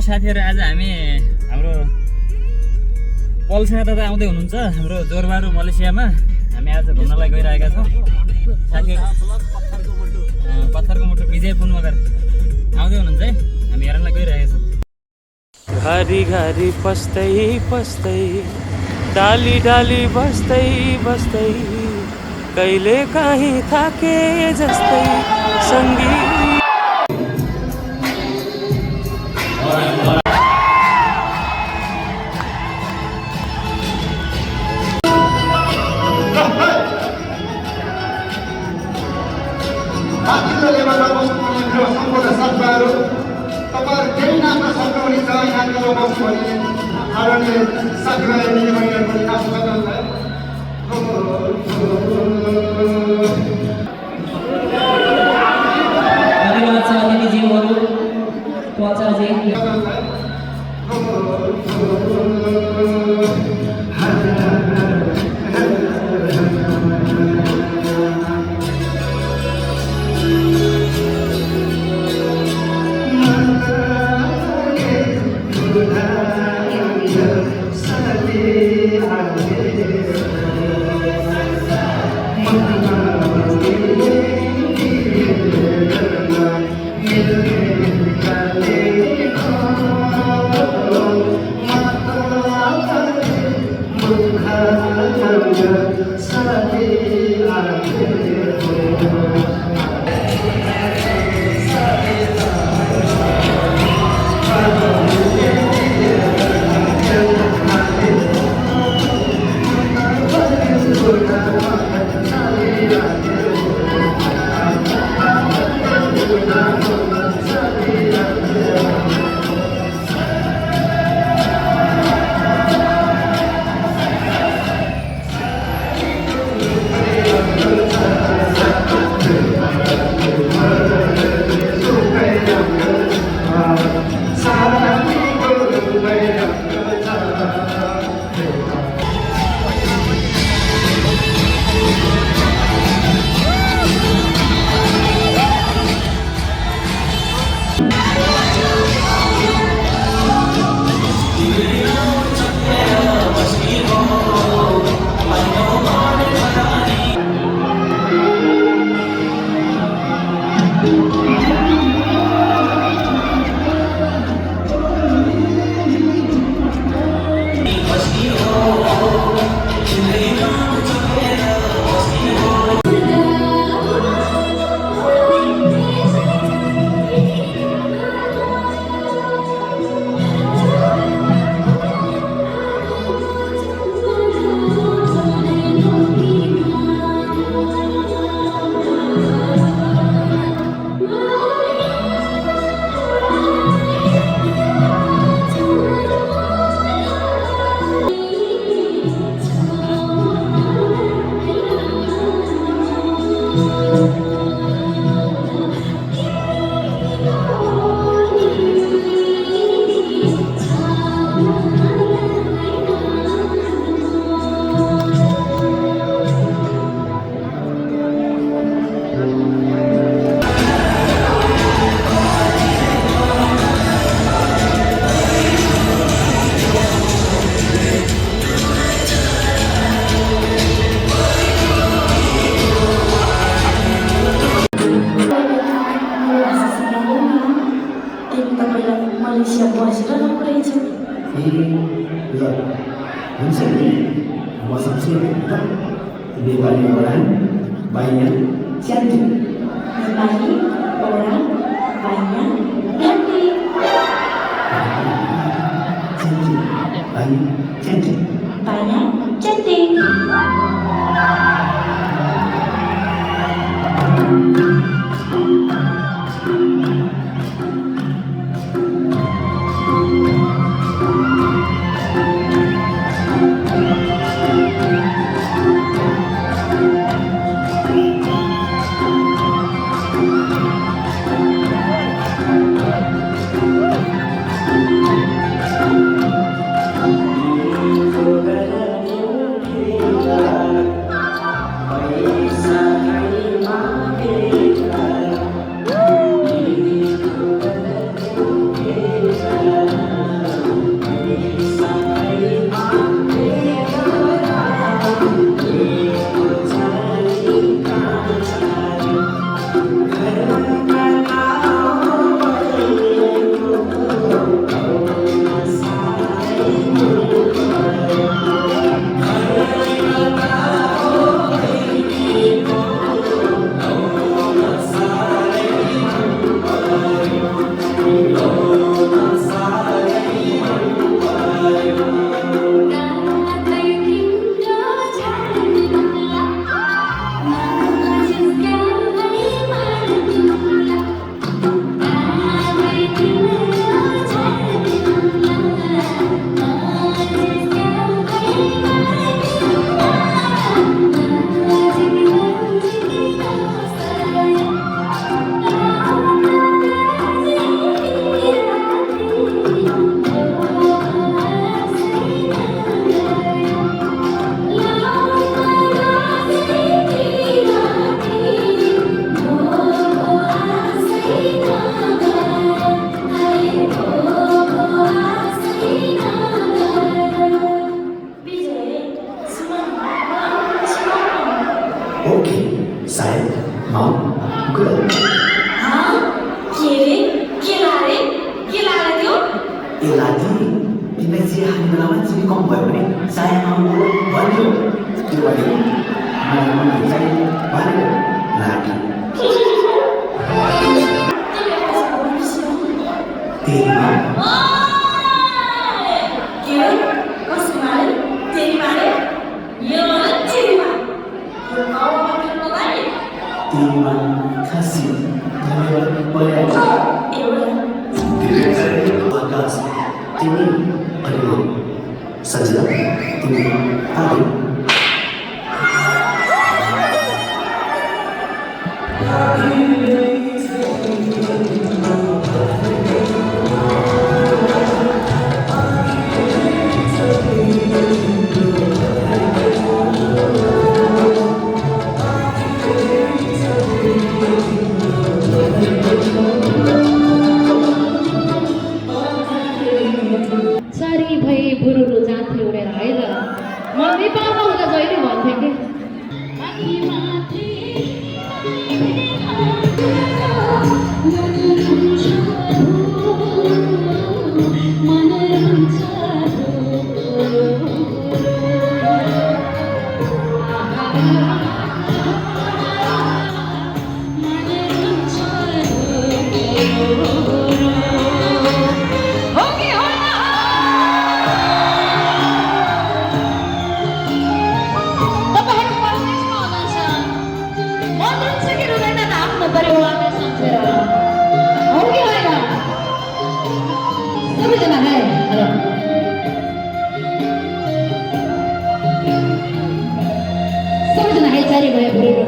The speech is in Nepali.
साथीहरु आज हामी हाम्रो पल्सेना दादा आउँदै हुनुहुन्छ हाम्रो जोरबारु मलेसियामा हामी आज घुम्नलाई गइरहेका छौं साथीहरु पत्थरको मुटु विजय पुन मगर आउँदै हुनुहुन्छ है हामी हेर्नलाई गइरहेका छौं घरी घरी पस्दै पस्दै डाली डाली बस्दै बस्दै कहिले काहीँ थाके जस्तै सङ्गीत Diwali orang banyak cantik. Diwali orang banyak cantik. Banyak cantik. Banyak cantik. Okay सायद माउ गलत ए लादी तिमीलाई जे हाल्ने बेलामा चिनी कम भयो भने सायद माउ भन्यो त्यो भने मलाई मन चाहिँ भन्यो लादी तेरी माँ तेरी माँ खासी धन्यवाद पर्याप्त आकाश तिमी अनि म सजना तिमी आयो सारी भई बुरुरु जान्थे उडेर है त म नेपालमा हुँदा जहिले भन्थेँ कि परिवारलाई सम्झेर हो कि होइन सबैजना है सबैजना है चारी भयो